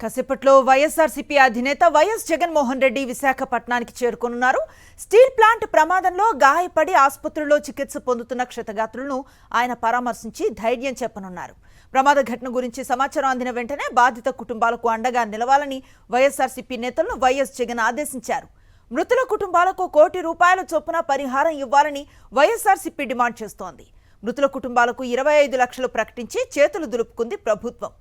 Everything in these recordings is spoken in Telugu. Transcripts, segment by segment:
కాసేపట్లో వైఎస్ఆర్సీపీ అధినేత వైఎస్ జగన్మోహన్ రెడ్డి విశాఖపట్నానికి చేరుకోనున్నారు. స్టీల్ ప్లాంట్ ప్రమాదంలో గాయపడి ఆసుపత్రిలో చికిత్స పొందుతున్న క్షతగాత్రులను ఆయన పరామర్శించి ధైర్యం చెప్పనున్నారు. ప్రమాద ఘటన గురించి సమాచారం అందిన వెంటనే బాధిత కుటుంబాలకు అండగా నిలవాలని వైఎస్ఆర్సీపీ నేతలను వైఎస్ జగన్ ఆదేశించారు. మృతుల కుటుంబాలకు ₹1 కోటి చొప్పున పరిహారం ఇవ్వాలని వైఎస్ఆర్సీపీ డిమాండ్ చేస్తోంది. మృతుల కుటుంబాలకు 25 లక్షలు ప్రకటించి చేతులు దులుపుకుంది ప్రభుత్వం.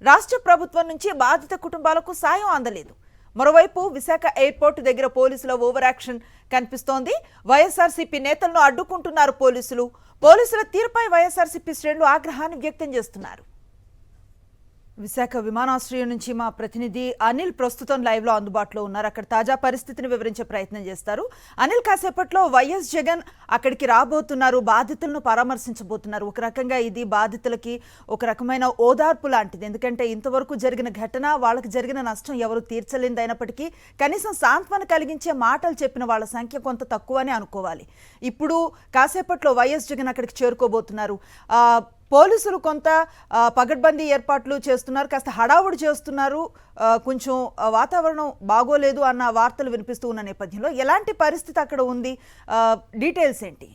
రాష్ట్ర ప్రభుత్వం నుంచి బాధిత కుటుంబాలకు సాయం అందలేదు. మరోవైపు విశాఖ ఎయిర్పోర్ట్ దగ్గర పోలీసుల ఓవర్ యాక్షన్ కనిపిస్తోంది. వైఎస్ఆర్సీపీ నేతలను అడ్డుకుంటున్నారు పోలీసులు. పోలీసుల తీరుపై వైఎస్ఆర్సీపీ శ్రేణులు ఆగ్రహాన్ని వ్యక్తం చేస్తున్నారు. విశాఖ విమానాశ్రయం నుంచి మా ప్రతినిధి అనిల్ ప్రస్తుతం లైవ్ లో అందుబాటులో ఉన్నారు. అక్కడ తాజా పరిస్థితిని వివరించే ప్రయత్నం చేస్తారు. అనిల్, కాసేపట్లో వైఎస్ జగన్ అక్కడికి రాబోతున్నారు, బాధితులను పరామర్శించబోతున్నారు. ఒక రకంగా ఇది బాధితులకి ఒక రకమైన ఓదార్పు లాంటిది. ఎందుకంటే ఇంతవరకు జరిగిన ఘటన, వాళ్ళకి జరిగిన నష్టం ఎవరు తీర్చలేనిదైనప్పటికీ కనీసం సాంత్వన కలిగించే మాటలు చెప్పిన వాళ్ళ సంఖ్య కొంత తక్కువనే అనుకోవాలి. ఇప్పుడు కాసేపట్లో వైఎస్ జగన్ అక్కడికి చేరుకోబోతున్నారు. పోలీసులు కొంత పగడ్బందీ ఏర్పాట్లు చేస్తున్నారు, కాస్త హడావుడి చేస్తున్నారు. కొంచెం వాతావరణం బాగోలేదు అన్న వార్తలు వినిపిస్తూ ఉన్న నేపథ్యంలో ఎలాంటి పరిస్థితి అక్కడ ఉంది, డీటెయిల్స్ ఏంటి?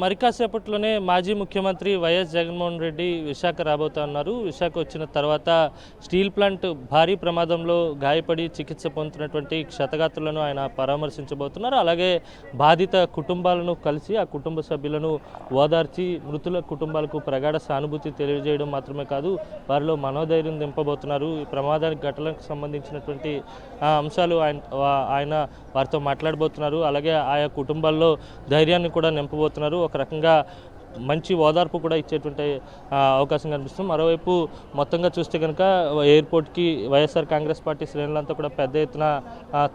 మరి కాసేపట్లోనే మాజీ ముఖ్యమంత్రి వైఎస్ జగన్మోహన్ రెడ్డి విశాఖ రాబోతున్నారు. విశాఖ వచ్చిన తర్వాత స్టీల్ ప్లాంట్ భారీ ప్రమాదంలో గాయపడి చికిత్స పొందుతున్నటువంటి క్షతగాత్రులను ఆయన పరామర్శించబోతున్నారు. అలాగే బాధిత కుటుంబాలను కలిసి ఆ కుటుంబ సభ్యులను ఓదార్చి మృతుల కుటుంబాలకు ప్రగాఢ సానుభూతి తెలియజేయడం మాత్రమే కాదు, వారిలో మనోధైర్యం నింపబోతున్నారు. ఈ ప్రమాదానికి ఘటనకు సంబంధించినటువంటి అంశాలు ఆయన వారితో మాట్లాడబోతున్నారు. అలాగే ఆయా కుటుంబాల్లో ధైర్యాన్ని కూడా నింపబోతున్నారు. ఒక రకంగా మంచి ఓదార్పు కూడా ఇచ్చేటువంటి అవకాశం కనిపిస్తుంది. మరోవైపు మొత్తంగా చూస్తే కనుక ఎయిర్పోర్ట్కి వైఎస్ఆర్ కాంగ్రెస్ పార్టీ శ్రేణులంతా కూడా పెద్ద ఎత్తున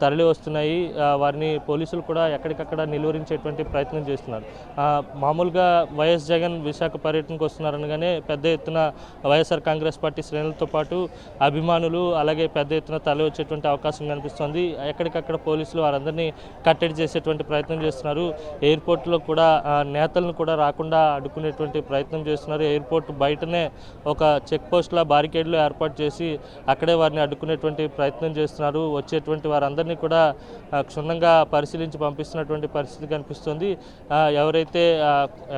తరలి వస్తున్నాయి. వారిని పోలీసులు కూడా ఎక్కడికక్కడ నిలువరించేటువంటి ప్రయత్నం చేస్తున్నారు. మామూలుగా వైఎస్ జగన్ విశాఖ పర్యటనకు వస్తున్నారనగానే పెద్ద ఎత్తున వైఎస్ఆర్ కాంగ్రెస్ పార్టీ శ్రేణులతో పాటు అభిమానులు అలాగే పెద్ద ఎత్తున తరలి వచ్చేటువంటి అవకాశం కనిపిస్తుంది. ఎక్కడికక్కడ పోలీసులు వారందరినీ కట్టడి చేసేటువంటి ప్రయత్నం చేస్తున్నారు. ఎయిర్పోర్ట్లో కూడా నేతలను కూడా రాకుండా అడ్డుకునేటువంటి ప్రయత్నం చేస్తున్నారు. ఎయిర్పోర్ట్ బయటనే ఒక చెక్ పోస్ట్ల బారికేడ్లు ఏర్పాటు చేసి అక్కడే వారిని అడ్డుకునేటువంటి ప్రయత్నం చేస్తున్నారు. వచ్చేటువంటి వారందరినీ కూడా క్షుణ్ణంగా పరిశీలించి పంపిస్తున్నటువంటి పరిస్థితి కనిపిస్తుంది. ఎవరైతే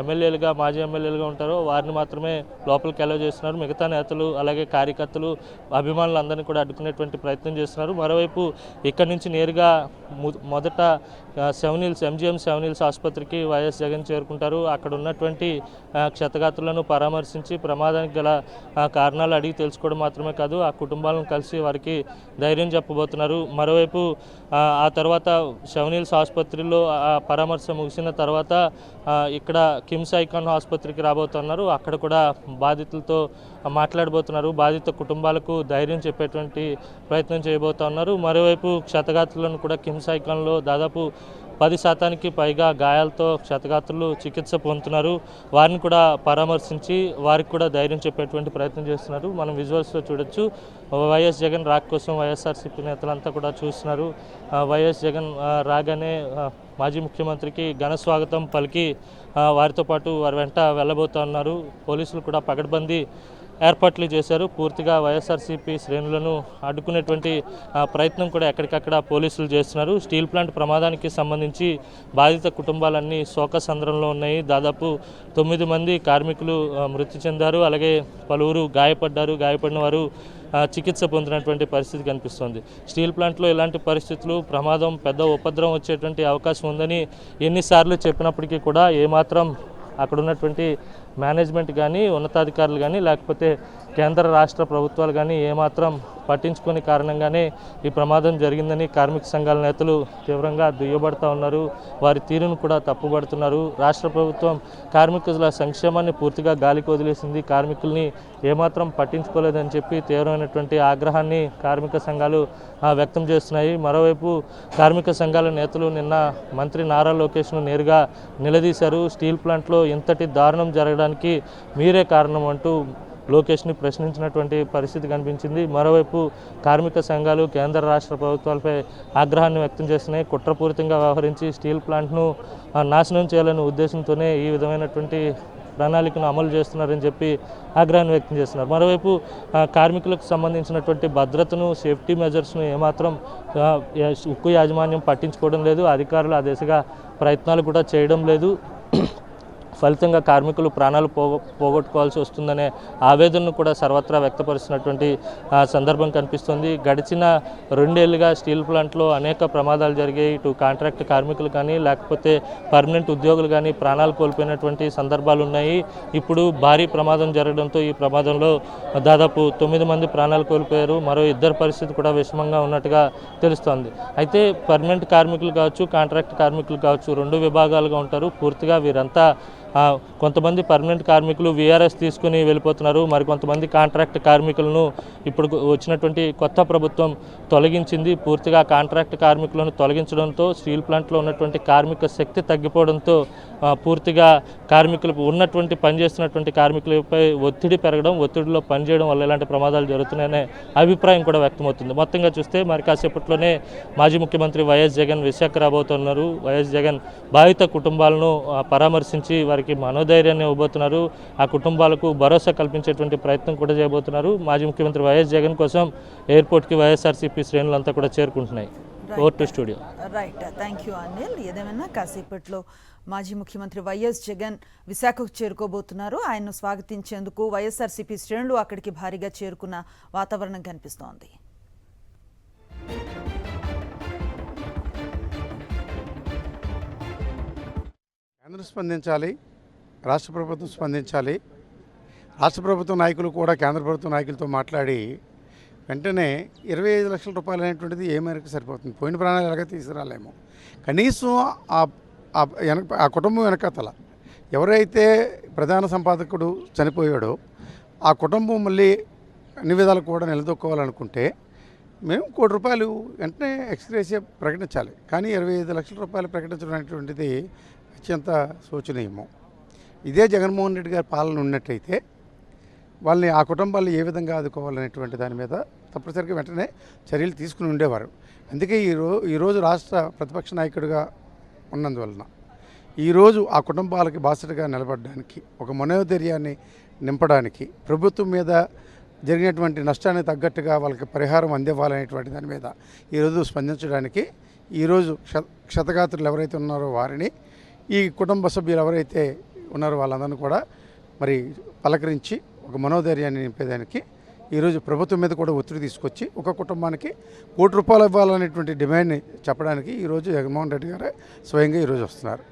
ఎమ్మెల్యేలుగా మాజీ ఎమ్మెల్యేలుగా ఉంటారో వారిని మాత్రమే లోపలికి అలౌ చేస్తున్నారు. మిగతా నేతలు అలాగే కార్యకర్తలు అభిమానులందరినీ కూడా అడ్డుకునేటువంటి ప్రయత్నం చేస్తున్నారు. మరోవైపు ఇక్కడి నుంచి నేరుగా మొదట ఎంజిఎం 7 హిల్స్ ఆసుపత్రికి వైఎస్ జగన్ చేరుకుంటారు. అక్కడ ఉన్నటువంటి క్షతగాత్రులను పరామర్శించి ప్రమాదానికి గల కారణాలు అడిగి తెలుసుకోవడం మాత్రమే కాదు, ఆ కుటుంబాలను కలిసి వారికి ధైర్యం చెప్పబోతున్నారు. మరోవైపు ఆ తర్వాత 7 హిల్స్ ఆసుపత్రిలో పరామర్శ ముగిసిన తర్వాత ఇక్కడ కిమ్స్ ఐకాన్ ఆసుపత్రికి రాబోతున్నారు. అక్కడ కూడా బాధితులతో మాట్లాడబోతున్నారు. బాధిత కుటుంబాలకు ధైర్యం చెప్పేటువంటి ప్రయత్నం చేయబోతున్నారు. మరోవైపు క్షతగాత్రులను కూడా కిమ్స్ ఐకాన్లో దాదాపు 10% పైగా గాయాలతో క్షతగాత్రులు చికిత్స పొందుతున్నారు. వారిని కూడా పరామర్శించి వారికి కూడా ధైర్యం చెప్పేటువంటి ప్రయత్నం చేస్తున్నారు. మనం విజువల్స్లో చూడొచ్చు. వైఎస్ జగన్ రాక కోసం వైఎస్ఆర్సీపీ నేతలంతా కూడా చూస్తున్నారు. వైఎస్ జగన్ రాగానే మాజీ ముఖ్యమంత్రికి ఘన స్వాగతం పలికి వారితో పాటు వారి వెంట వెళ్ళబోతున్నారు. పోలీసులు కూడా పగడ్బందీ ఏర్పాట్లు చేశారు. పూర్తిగా వైఎస్ఆర్సీపీ శ్రేణులను అడ్డుకునేటువంటి ప్రయత్నం కూడా ఎక్కడికక్కడ పోలీసులు చేస్తున్నారు. స్టీల్ ప్లాంట్ ప్రమాదానికి సంబంధించి బాధిత కుటుంబాలన్నీ శోకసంద్రంలో ఉన్నాయి. దాదాపు 9 మంది కార్మికులు మృతి చెందారు. అలాగే పలువురు గాయపడ్డారు. గాయపడిన వారు చికిత్స పొందినటువంటి పరిస్థితి కనిపిస్తుంది. స్టీల్ ప్లాంట్లో ఇలాంటి పరిస్థితులు ప్రమాదం పెద్ద ఉపద్రవం వచ్చేటువంటి అవకాశం ఉందని ఎన్నిసార్లు చెప్పినప్పటికీ కూడా ఏమాత్రం అక్కడ ఉన్నటువంటి మేనేజ్మెంట్ కానీ ఉన్నతాధికారులు కానీ లేకపోతే కేంద్ర రాష్ట్ర ప్రభుత్వాలు కానీ ఏమాత్రం పట్టించుకునే కారణంగానే ఈ ప్రమాదం జరిగిందని కార్మిక సంఘాల నేతలు తీవ్రంగా దుయ్యబడతా ఉన్నారు. వారి తీరును కూడా తప్పుబడుతున్నారు. రాష్ట్ర ప్రభుత్వం కార్మికుల సంక్షేమాన్ని పూర్తిగా గాలికి వదిలేసింది. కార్మికుల్ని ఏమాత్రం పట్టించుకోలేదని చెప్పి తీవ్రమైనటువంటి ఆగ్రహాన్ని కార్మిక సంఘాలు వ్యక్తం చేస్తున్నాయి. మరోవైపు కార్మిక సంఘాల నేతలు నిన్న మంత్రి నారా లోకేష్ను నేరుగా నిలదీశారు. స్టీల్ ప్లాంట్లో ఇంతటి దారుణం జరగడానికి మీరే కారణం అంటూ లోకేష్ని ప్రశ్నించినటువంటి పరిస్థితి కనిపించింది. మరోవైపు కార్మిక సంఘాలు కేంద్ర రాష్ట్ర ప్రభుత్వాలపై ఆగ్రహాన్ని వ్యక్తం చేస్తున్నాయి. కుట్రపూరితంగా వ్యవహరించి స్టీల్ ప్లాంట్ను నాశనం చేయాలనే ఉద్దేశంతోనే ఈ విధమైనటువంటి ప్రణాళికను అమలు చేస్తున్నారని చెప్పి ఆగ్రహాన్ని వ్యక్తం చేస్తున్నారు. మరోవైపు కార్మికులకు సంబంధించినటువంటి భద్రతను, సేఫ్టీ మెజర్స్ను ఏమాత్రం ఉక్కు యాజమాన్యం పట్టించుకోవడం లేదు. అధికారులు ఆ దిశగా ప్రయత్నాలు కూడా చేయడం లేదు. ఫలితంగా కార్మికులు ప్రాణాలు పోగొట్టుకోవాల్సి వస్తుందనే ఆవేదనను కూడా సర్వత్రా వ్యక్తపరుస్తున్నటువంటి సందర్భం కనిపిస్తుంది. గడిచిన 2 ఏళ్లుగా స్టీల్ ప్లాంట్లో అనేక ప్రమాదాలు జరిగాయి. ఇటు కాంట్రాక్ట్ కార్మికులు కానీ లేకపోతే పర్మనెంట్ ఉద్యోగులు కానీ ప్రాణాలు కోల్పోయినటువంటి సందర్భాలు ఉన్నాయి. ఇప్పుడు భారీ ప్రమాదం జరగడంతో ఈ ప్రమాదంలో దాదాపు 9 మంది ప్రాణాలు కోల్పోయారు. మరో 2 పరిస్థితి కూడా విషమంగా ఉన్నట్టుగా తెలుస్తోంది. అయితే పర్మనెంట్ కార్మికులు కావచ్చు, కాంట్రాక్ట్ కార్మికులు కావచ్చు, 2 విభాగాలుగా ఉంటారు. పూర్తిగా వీరంతా కొంతమంది పర్మనెంట్ కార్మికులు వీఆర్ఎస్ తీసుకుని వెళ్ళిపోతున్నారు. మరికొంతమంది కాంట్రాక్ట్ కార్మికులను ఇప్పుడు వచ్చినటువంటి కొత్త ప్రభుత్వం తొలగించింది. పూర్తిగా కాంట్రాక్ట్ కార్మికులను తొలగించడంతో స్టీల్ ప్లాంట్లో ఉన్నటువంటి కార్మిక శక్తి తగ్గిపోవడంతో పూర్తిగా కార్మికులు ఉన్నటువంటి పనిచేస్తున్నటువంటి కార్మికులపై ఒత్తిడి పెరగడం, ఒత్తిడిలో పనిచేయడం వల్ల ఇలాంటి ప్రమాదాలు జరుగుతున్నాయనే అభిప్రాయం కూడా వ్యక్తమవుతుంది. మొత్తంగా చూస్తే మరి కాసేపట్లోనే మాజీ ముఖ్యమంత్రి వైఎస్ జగన్ విశాఖ రాబోతున్నారు. వైఎస్ జగన్ బాధిత కుటుంబాలను పరామర్శించి వారికి మనోధైర్యాన్ని ఇవ్వబోతున్నారు. ఆ కుటుంబాలకు భరోసా కల్పించేటువంటి ప్రయత్నం కూడా చేయబోతున్నారు. మాజీ ముఖ్యమంత్రి వైఎస్ జగన్ కోసం ఎయిర్పోర్ట్కి వైఎస్ఆర్సీపీ శ్రేణులంతా కూడా చేరుకుంటున్నాయి. Over to studio. Right, thank you Anil. ఏదేమైనా కాసేపట్లో మాజీ ముఖ్యమంత్రి వైఎస్ జగన్ విశాఖకు చేరుకోబోతున్నారు. ఆయన్ను స్వాగతించేందుకు వైఎస్ఆర్సీపీ శ్రేణులు అక్కడికి భారీగా చేరుకున్న వాతావరణం కనిపిస్తోంది. కేంద్రం స్పందించాలి, రాష్ట్ర ప్రభుత్వం స్పందించాలి. రాష్ట్ర ప్రభుత్వ నాయకులు కూడా కేంద్ర ప్రభుత్వ నాయకులతో మాట్లాడి వెంటనే 25 లక్షల రూపాయలు అనేటువంటిది ఏ మేరకు సరిపోతుంది? పోయిన ప్రాణాలు ఎలాగ తీసుకురాలేమో. కనీసం ఆ కుటుంబం వెనకతల ఎవరైతే ప్రధాన సంపాదకుడు చనిపోయాడో ఆ కుటుంబం మళ్ళీ అన్ని విధాలు కూడా నిలదొక్కోవాలనుకుంటే మేము ₹1 కోటి వెంటనే ఎక్స్గ్రేషియా ప్రకటించాలి. కానీ 25 లక్షల రూపాయలు ప్రకటించడం అనేటువంటిది అత్యంత శోచనీయము. ఇదే జగన్మోహన్ రెడ్డి గారి పాలన ఉన్నట్టయితే వాళ్ళని ఆ కుటుంబాలను ఏ విధంగా ఆదుకోవాలనేటువంటి దాని మీద తప్పనిసరిగా వెంటనే చర్యలు తీసుకుని ఉండేవారు. అందుకే ఈరోజు రాష్ట్ర ప్రతిపక్ష నాయకుడిగా ఉన్నందువలన ఈరోజు ఆ కుటుంబాలకి బాసటగా నిలబడడానికి, ఒక మనోధైర్యాన్ని నింపడానికి, ప్రభుత్వం మీద జరిగినటువంటి నష్టానికి తగ్గట్టుగా వాళ్ళకి పరిహారం అందివ్వాలనేటువంటి దాని మీద ఈరోజు స్పందించడానికి ఈరోజు క్షతగాత్రులు ఎవరైతే ఉన్నారో వారిని, ఈ కుటుంబ సభ్యులు ఎవరైతే ఉన్నారో వాళ్ళందరినీ కూడా మరి పలకరించి ఒక మనోధైర్యాన్ని నింపేదానికి ఈరోజు ప్రభుత్వం మీద కూడా ఒత్తిడి తీసుకొచ్చి ఒక కుటుంబానికి ₹1 కోటి ఇవ్వాలనేటువంటి డిమాండ్ని చెప్పడానికి ఈరోజు జగన్మోహన్ రెడ్డి గారు స్వయంగా ఈరోజు వస్తున్నారు.